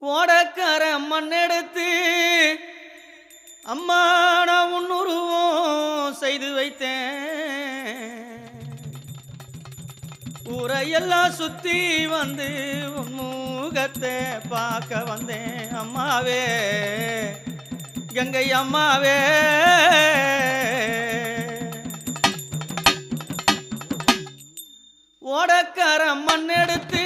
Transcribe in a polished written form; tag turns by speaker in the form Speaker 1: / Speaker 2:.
Speaker 1: ஓடக்கர மண்ணெடுத்து அம்மா நான் உன்னுருவம் செய்து வைத்தேன். ஊரையெல்லாம் சுத்தி வந்து உன் முகத்தை பார்க்க வந்தேன். அம்மாவே கங்கை அம்மாவே ஓடக்கர மண்ணெடுத்து